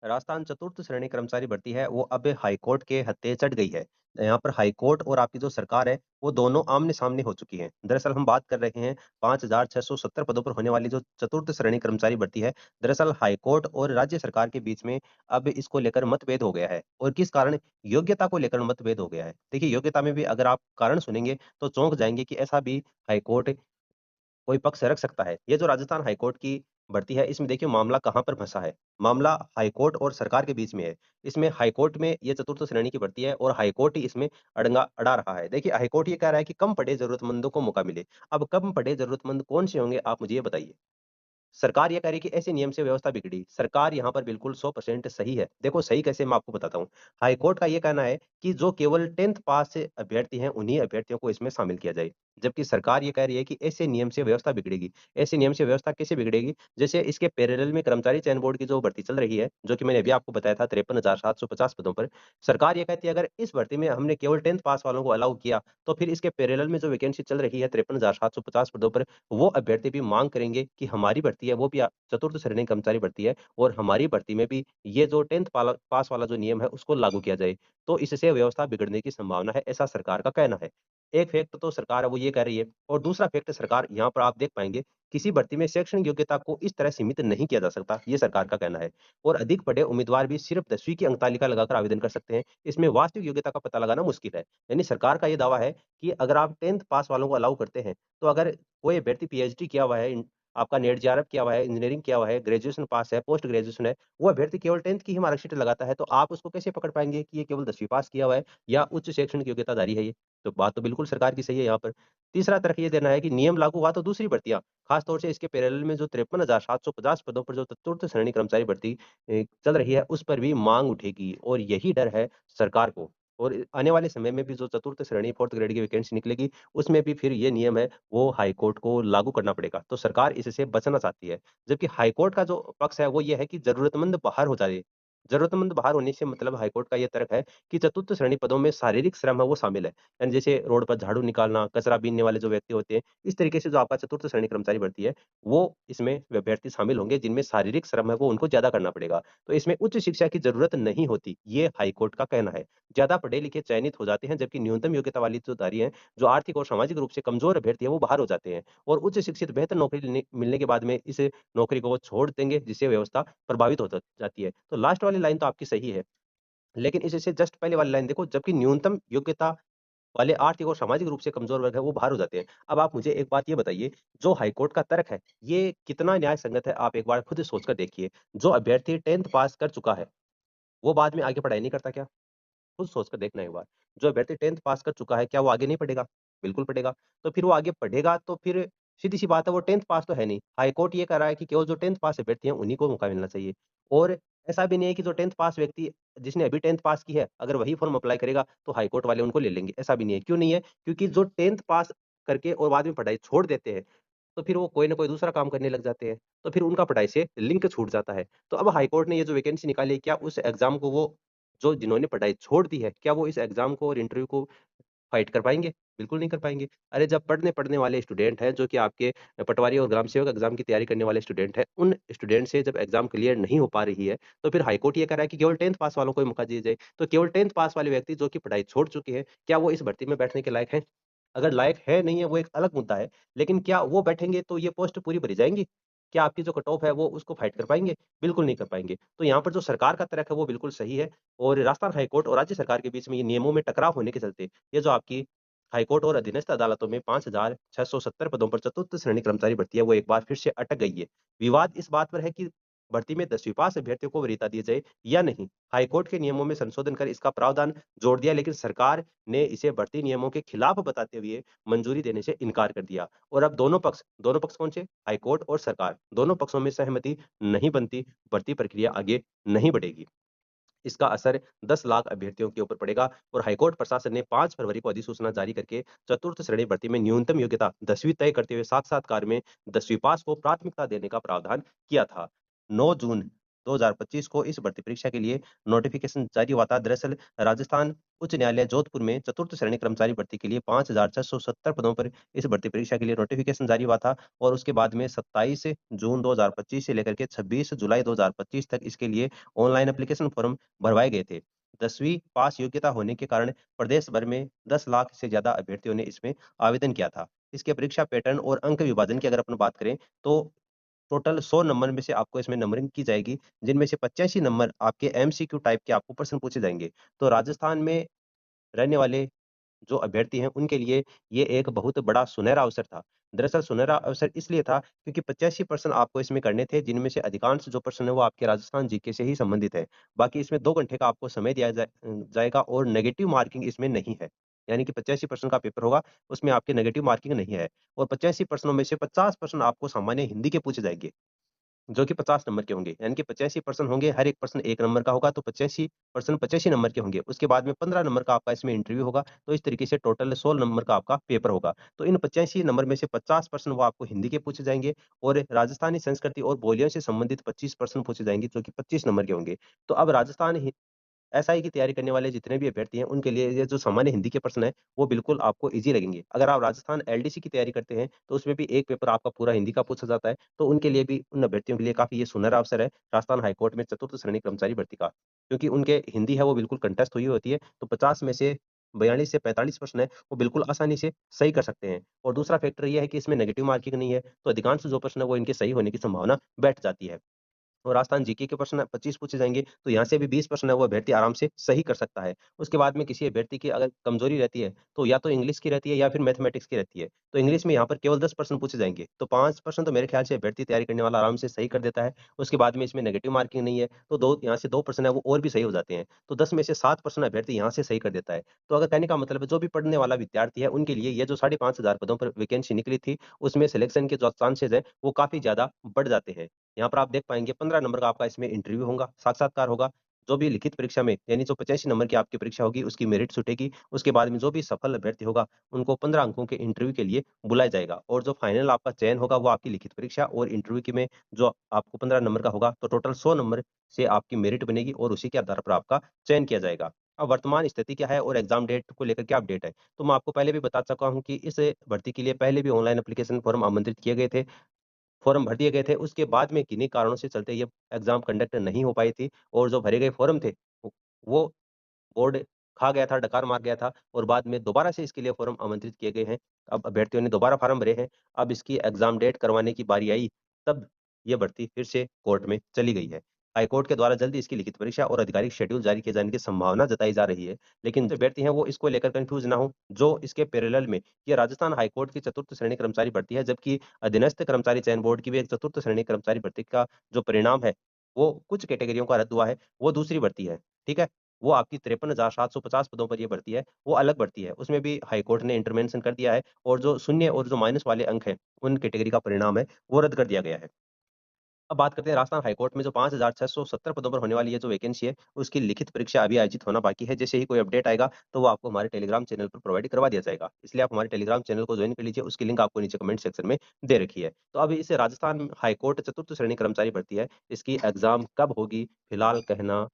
राजस्थान चतुर्थ श्रेणी कर्मचारी भर्ती है, वो अब हाईकोर्ट के हत्थे चढ़ गई है। यहाँ पर हाईकोर्ट और आपकी जो सरकार है, वो दोनों आमने-सामने हो चुकी हैं। दरअसल हम बात कर रहे हैं 5,670 पदों पर होने वाली जो चतुर्थ श्रेणी कर्मचारी भर्ती है, दरअसल हाईकोर्ट और राज्य सरकार के बीच में अब इसको लेकर मतभेद हो गया है और किस कारण योग्यता को लेकर मतभेद हो गया है। देखिए, योग्यता में भी अगर आप कारण सुनेंगे, तो चौंक जाएँगे कि ऐसा भी हाईकोर्ट कोई पक्ष रख सकता है। ये जो राजस्थान हाईकोर्ट की भर्ती है, इसमें देखिए मामला कहाँ पर फँसा है। मामला हाईकोर्ट और सरकार के बीच में है। इसमें हाईकोर्ट में ये चतुर्थ श्रेणी की भर्ती है और हाईकोर्ट ही इसमें अड़ंगा अड़ा रहा है। देखिए, हाईकोर्ट ये कह रहा है कि कम पढ़े ज़रूरतमंदों को मौका मिले। अब कम पढ़े ज़रूरतमंद कौन से होंगे, आप मुझे ये बताइए? सरकार ये कह रही है कि ऐसे नियम से व्यवस्था बिगड़ी। सरकार यहाँ पर बिल्कुल 100% सही है। देखो सही कैसे, मैं आपको बताता हूँ। हाईकोर्ट का ये कहना है कि जो केवल 10th पास से अभ्यर्थी हैं, उन्हीं अभ्यर्थियों को इसमें शामिल किया जाए। जबकि सरकार ये कह रही है कि ऐसे नियम से व्यवस्था बिगड़ेगी। ऐसे नियम से व्यवस्था कैसे बिगड़ेगी? जैसे इसके पैरेलल में कर्मचारी चयन बोर्ड की जो भर्ती चल रही है, जो कि मैंने अभी आपको बताया था 53,750 पदों पर। सरकार ये कहती है अगर इस भर्ती में हमने केवल 10th पास वालों को अलाउ किया, तो फिर इसके पैरेलल में जो वैकेंसी चल रही है 53,750 पदों पर, वो अभ्यर्थी भी माँग करेंगे कि हमारी भर्ती है वो भी चतुर्थ श्रेणी कर्मचारी भर्ती है और हमारी भर्ती में भी ये जो 10th पाला पास वाला जो नियम है उसको लागू किया जाए। तो इससे व्यवस्था बिगड़ने की संभावना है, ऐसा सरकार का कहना है। एक फैक्ट तो सरकार है वो ये कह रही है और दूसरा फैक्ट सरकार यहाँ पर आप देख पाएँगे, किसी भर्ती में शैक्षणिक योग्यता को इस तरह सीमित नहीं किया जा सकता, ये सरकार का कहना है। और अधिक पढ़े उम्मीदवार भी सिर्फ 10वीं की अंक तालिका लगाकर आवेदन कर सकते हैं। इसमें वास्तविक योग्यता का पता लगाना मुश्किल है। यानी सरकार का ये दावा है कि अगर आप 10th पास वालों को अलाउ करते हैं, तो अगर कोई अभ्यर्थी पीएचडी किया हुआ है, आपका नेट जेआरएफ किया हुआ है, इंजीनियरिंग किया हुआ है, ग्रेजुएशन पास है, पोस्ट ग्रेजुएशन है, वो अभ्यर्थी केवल 10th की ही मार्कशीट लगाता है, तो आप उसको कैसे पकड़ पाएँगे कि ये केवल 10वीं पास किया हुआ है या उच्च शैक्षणिक योग्यताधारी है ये? तो बात तो बिल्कुल सरकार की सही है यहाँ पर। तीसरा तर्क ये देना है कि नियम लागू हुआ तो दूसरी भर्तियाँ, खास तौर से इसके पैरेलल में जो 53,750 पदों पर जो चतुर्थ श्रेणी कर्मचारी भर्ती चल रही है, उस पर भी माँग उठेगी और यही डर है सरकार को। और आने वाले समय में भी जो चतुर्थ श्रेणी, 4th ग्रेड की वैकेंसी निकलेगी, उसमें भी फिर ये नियम है वो हाई कोर्ट को लागू करना पड़ेगा। तो सरकार इससे बचना चाहती है। जबकि हाई कोर्ट का जो पक्ष है वो ये है कि ज़रूरतमंद बाहर हो जाए। ज़रूरतमंद बाहर होने से मतलब हाई कोर्ट का ये तर्क है कि चतुर्थ श्रेणी पदों में शारीरिक श्रम है वो शामिल है। यानी जैसे रोड पर झाड़ू निकालना, कचरा बीनने वाले जो व्यक्ति होते हैं, इस तरीके से जो आपका चतुर्थ श्रेणी कर्मचारी भर्ती है, वो इसमें अभ्यर्थी शामिल होंगे जिनमें शारीरिक श्रम है वो उनको ज़्यादा करना पड़ेगा। तो इसमें उच्च शिक्षा की ज़रूरत नहीं होती, ये हाई कोर्ट का कहना है। ज़्यादा पढ़े-लिखे चयनित हो जाते हैं जबकि न्यूनतम योग्यता वाली जो धारी हैं, जो आर्थिक और सामाजिक रूप से कमज़ोर अभ्यर्थी है वो बाहर हो जाते हैं। और उच्च शिक्षित बेहतर नौकरी मिलने के बाद में इस नौकरी को वो छोड़ देंगे जिससे व्यवस्था प्रभावित हो जाती है। तो लास्ट वाली लाइन तो आपकी सही है, लेकिन इससे जस्ट पहले वाली लाइन देखो, जबकि न्यूनतम योग्यता वाले आर्थिक और सामाजिक रूप से कमज़ोर वर्ग है वो बाहर हो जाते हैं। अब आप मुझे एक बात ये बताइए, जो हाईकोर्ट का तर्क है, ये कितना न्याय संगत है? आप एक बार खुद सोच कर देखिए। जो अभ्यर्थी 10th पास कर चुका है, वो बाद में आगे पढ़ाई नहीं करता क्या? खुद सोच कर देखना एक बार। जो अभ्यर्थी 10th पास कर चुका है, क्या वो आगे नहीं पढ़ेगा? बिल्कुल पढ़ेगा। तो फिर वो आगे पढ़ेगा तो फिर सीधी-सी बात है वो 10th पास तो है नहीं। हाई कोर्ट ये कह रहा है कि केवल जो 10th पास अभ्यर्थी हैं उन्हीं को मौका मिलना चाहिए। और ऐसा भी नहीं है कि जो 10th पास व्यक्ति जिसने अभी 10th पास की है, अगर वही फॉर्म अप्लाई करेगा तो हाई कोर्ट वाले उनको ले लेंगे, ऐसा भी नहीं है। क्यों नहीं है? क्योंकि जो 10th पास करके और बाद में पढ़ाई छोड़ देते हैं, तो फिर वो कोई न कोई दूसरा काम करने लग जाते हैं। तो फिर उनका पढ़ाई से लिंक छूट जाता है। तो अब हाई कोर्ट ने ये जो वैकेंसी निकाली है, क्या उस एग्ज़ाम को वो जो जिन्होंने पढ़ाई छोड़ दी है, क्या वो इस एग्ज़ाम को और इंटरव्यू को फाइट कर पाएँगे? बिल्कुल नहीं कर पाएँगे। अरे जब पढ़ने पढ़ने वाले स्टूडेंट हैं, जो कि आपके पटवारी और ग्राम सेवक एग्ज़ाम की तैयारी करने वाले स्टूडेंट हैं, उन स्टूडेंट से जब एग्ज़ाम क्लियर नहीं हो पा रही है, तो फिर हाई कोर्ट ये कह रहा है कि केवल 10th पास वालों को ही मौका दिया जाए। तो केवल 10th पास वाले व्यक्ति जो कि पढ़ाई छोड़ चुके हैं, क्या वो इस भर्ती में बैठने के लायक हैं? अगर लायक है, नहीं है, वो एक अलग मुद्दा है। लेकिन क्या वो बैठेंगे तो ये पोस्ट पूरी भरी जाएँगी? क्या आपकी जो कट ऑफ है वो उसको फाइट कर पाएँगे? बिल्कुल नहीं कर पाएँगे। तो यहाँ पर जो सरकार का तर्क है वो बिल्कुल सही है और राजस्थान हाई कोर्ट और राज्य सरकार के बीच में ये नियमों में टकराव होने के चलते, ये जो आपकी हाई कोर्ट और अधीनस्थ अदालतों में 5,670 पदों पर चतुर्थ श्रेणी कर्मचारी भर्ती है, वो एक बार फिर से अटक गई है। विवाद इस बात पर है कि भर्ती में 10वीं पास अभ्यर्थियों को वरीयता दी जाए या नहीं। हाई कोर्ट के नियमों में संशोधन कर इसका प्रावधान जोड़ दिया, लेकिन सरकार ने इसे भर्ती नियमों के खिलाफ बताते हुए मंजूरी देने से इनकार कर दिया। और अब दोनों पक्ष कौन से? हाई कोर्ट और सरकार, दोनों पक्षों में सहमति नहीं बनती, भर्ती प्रक्रिया आगे नहीं बढ़ेगी। इसका असर 10 लाख अभ्यर्थियों के ऊपर पड़ेगा और हाईकोर्ट प्रशासन ने 5 फरवरी को अधिसूचना जारी करके चतुर्थ श्रेणी भर्ती में न्यूनतम योग्यता 10वीं तय करते हुए साक्षात्कार में 10वीं पास को प्राथमिकता देने का प्रावधान किया था। 9 जून 2025 को इस भर्ती परीक्षा के लिए नोटिफिकेशन जारी हुआ था। दरअसल राजस्थान उच्च न्यायालय जोधपुर में चतुर्थ श्रेणी कर्मचारी भर्ती के लिए 5,670 पदों पर इस भर्ती परीक्षा के लिए नोटिफिकेशन जारी हुआ था और उसके बाद में 27 जून 2025 से लेकर के 26 जुलाई 2025 तक इसके लिए ऑनलाइन एप्लीकेशन फॉर्म भरवाए गए थे। 10वीं पास योग्यता होने के कारण प्रदेश भर में 10 लाख से ज्यादा अभ्यर्थियों ने इसमें आवेदन किया था। इसके परीक्षा पैटर्न और अंक विभाजन की अगर अपन बात करें तो टोटल 100 नंबर में से आपको इसमें नंबरिंग की जाएगी, जिनमें से 85 नंबर आपके एमसीक्यू टाइप के आपको प्रश्न पूछे जाएँगे। तो राजस्थान में रहने वाले जो अभ्यर्थी हैं, उनके लिए ये एक बहुत बड़ा सुनहरा अवसर था। दरअसल सुनहरा अवसर इसलिए था क्योंकि 85% आपको इसमें करने थे, जिनमें से अधिकांश जो प्रश्न है वो आपके राजस्थान जीके से ही संबंधित है। बाकी इसमें 2 घंटे का आपको समय दिया जाएगा और नेगेटिव मार्किंग इसमें नहीं है। यानी कि 85% का पेपर होगा, उसमें आपकी नेगेटिव मार्किंग नहीं है और 85 प्रश्नों में से 50% आपको सामान्य हिंदी के पूछे जाएँगे। जो कि 50 नंबर के होंगे, यानी कि 85% होंगे, हर एक प्रश्न 1 नंबर का होगा, तो 85% 85 नंबर के होंगे। उसके बाद में 15 नंबर का आपका इसमें इंटरव्यू होगा, तो इस तरीके से टोटल 16 नंबर का आपका पेपर होगा। तो इन 85 नंबर में से 50% वो आपको हिंदी के पूछे जाएँगे और राजस्थानी संस्कृति और बोलियों से संबंधित 25% पूछे जाएँगे, जो कि 25 नंबर के होंगे। तो अब राजस्थान हि एसआई की तैयारी करने वाले जितने भी अभ्यर्थी हैं, उनके लिए ये जो सामान्य हिंदी के प्रश्न हैं, वो बिल्कुल आपको ईज़ी लगेंगे। अगर आप राजस्थान एलडीसी की तैयारी करते हैं, तो उसमें भी एक पेपर आपका पूरा हिंदी का पूछा जाता है, तो उनके लिए भी उन अभ्यर्थियों के लिए काफ़ी ये सुनहरा अवसर है, राजस्थान हाई कोर्ट में चतुर्थ श्रेणी कर्मचारी भर्ती का। क्योंकि उनके हिंदी है वो बिल्कुल कंठस्थ हुई होती है, तो 50 में से 42 से 45 प्रश्न हैं, वो बिल्कुल आसानी से सही कर सकते हैं। और दूसरा फैक्टर ये है कि इसमें नेगेटिव मार्किंग नहीं है, तो अधिकांश जो प्रश्न है, वो इनके सही होने की संभावना बैठ जाती है। और राजस्थान जीके के प्रश्न 25 पूछे जाएँगे, तो यहाँ से भी 20 प्रश्न है वो अभ्यर्थी आराम से सही कर सकता है। उसके बाद में किसी अभ्यर्थी की अगर कमज़ोरी रहती है, तो या तो इंग्लिश की रहती है या फिर मैथमेटिक्स की रहती है। तो इंग्लिश में यहाँ पर केवल 10 प्रश्न पूछे जाएँगे, तो 5 प्रश्न तो मेरे ख्याल से अभ्यर्थी तैयारी करने वाला आराम से सही कर देता है। उसके बाद में इसमें नेगेटिव मार्किंग नहीं है, तो 2 यहाँ से 2 प्रश्न है वो और भी सही हो जाते हैं। तो 10 में से 7 प्रश्न अभ्यर्थी यहाँ से सही कर देता है। तो अगर कहने का मतलब है जो भी पढ़ने वाला विद्यार्थी है, उनके लिए ये जो 5,500 पदों पर वैकेंसी निकली थी, उसमें सिलेक्शन के जो चांसेज़ हैं, वो काफ़ी ज़्यादा बढ़ जाते हैं। यहाँ पर आप देख पाएँगे 15 नंबर का आपका इसमें इंटरव्यू होगा, साक्षात्कार होगा। जो भी लिखित परीक्षा में यानी जो 85 नंबर की आपकी परीक्षा होगी, उसकी मेरिट छूटेगी। उसके बाद में जो भी सफल अभ्यर्थी होगा, उनको 15 अंकों के इंटरव्यू के लिए बुलाया जाएगा और जो फाइनल आपका चयन होगा, वो आपकी लिखित परीक्षा और इंटरव्यू के में जो आपको 15 नंबर का होगा, तो टोटल 100 नंबर से आपकी मेरिट बनेगी और उसी के आधार पर आपका चयन किया जाएगा। अब वर्तमान स्थिति क्या है और एग्ज़ाम डेट को लेकर क्या अपडेट है? तो मैं आपको पहले भी बता चुका हूँ कि इस भर्ती के लिए पहले भी ऑनलाइन एप्लीकेशन फॉर्म आमंत्रित किए गए थे। फॉर्म भर दिए गए थे, उसके बाद में किन्हीं कारणों से चलते ये एग्ज़ाम कंडक्ट नहीं हो पाई थी और जो भरे गए फॉर्म थे, वो बोर्ड खा गया था, डकार मार गया था और बाद में दोबारा से इसके लिए फॉर्म आमंत्रित किए गए हैं। अब अभ्यर्थियों ने दोबारा फॉर्म भरे हैं, अब इसकी एग्ज़ाम डेट करवाने की बारी आई, तब ये भर्ती फिर से कोर्ट में चली गई है। हाई कोर्ट के द्वारा जल्द ही इसकी लिखित परीक्षा और आधिकारिक शेड्यूल जारी किए जाने की संभावना जताई जा रही है। लेकिन जो अभ्यर्थी हैं, वो इसको लेकर कन्फ्यूज़ ना हों, जो इसके पैरेलल में ये राजस्थान हाई कोर्ट की चतुर्थ श्रेणी कर्मचारी भर्ती है, जबकि अधीनस्थ कर्मचारी चयन बोर्ड की भी एक चतुर्थ श्रेणी कर्मचारी भर्ती का जो परिणाम है, वो कुछ कैटेगरियों का रद्द हुआ है, वो दूसरी भर्ती है, ठीक है? वो आपकी 53,750 पदों पर ये भर्ती है, वो अलग भर्ती है। उसमें भी हाई कोर्ट ने इंटरवेंशन कर दिया है और जो शून्य और जो माइनस वाले अंक हैं, उन कैटेगरी का परिणाम है, वो रद्द कर दिया गया है। अब बात करते हैं राजस्थान हाई कोर्ट में जो 5,670 पदों पर होने वाली ये जो वैकेंसी है, उसकी लिखित परीक्षा अभी आयोजित होना बाकी है। जैसे ही कोई अपडेट आएगा, तो वो आपको हमारे टेलीग्राम चैनल पर प्रोवाइड करवा दिया जाएगा। इसलिए आप हमारे टेलीग्राम चैनल को जॉइन कर लीजिए, उसकी लिंक आपको नीचे कमेंट सेक्शन में दे रखी है। तो अब इस राजस्थान हाई कोर्ट चतुर्थ श्रेणी कर्मचारी भर्ती है, इसकी एग्ज़ाम कब होगी, फिलहाल कहना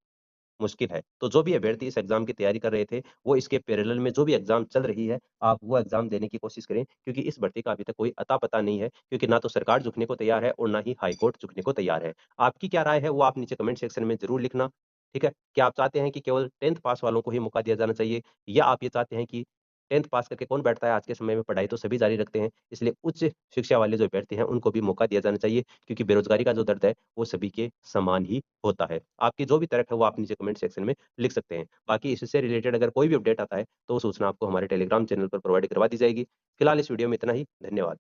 मुश्किल है। तो जो भी अभ्यर्थी इस एग्ज़ाम की तैयारी कर रहे थे, वो इसके पैरेलल में जो भी एग्ज़ाम चल रही है, आप वो एग्ज़ाम देने की कोशिश करें क्योंकि इस भर्ती का अभी तक कोई अता-पता नहीं है क्योंकि ना तो सरकार झुकने को तैयार है और ना ही हाई कोर्ट झुकने को तैयार है। आपकी क्या राय है वो आप नीचे कमेंट सेक्शन में ज़रूर लिखना, ठीक है? क्या आप चाहते हैं कि केवल 10th पास वालों को ही मौका दिया जाना चाहिए या आप ये चाहते हैं कि 10th पास करके कौन बैठता है आज के समय में, पढ़ाई तो सभी जारी रखते हैं, इसलिए उच्च शिक्षा वाले जो अभ्यर्थी हैं, उनको भी मौका दिया जाना चाहिए क्योंकि बेरोज़गारी का जो दर्द है, वो सभी के समान ही होता है। आपकी जो भी तर्क है, वो आप नीचे कमेंट सेक्शन में लिख सकते हैं। बाकी इससे रिलेटेड अगर कोई भी अपडेट आता है, तो वो सूचना आपको हमारे टेलीग्राम चैनल पर प्रोवाइड करवा दी जाएगी। फिलहाल इस वीडियो में इतना ही। धन्यवाद।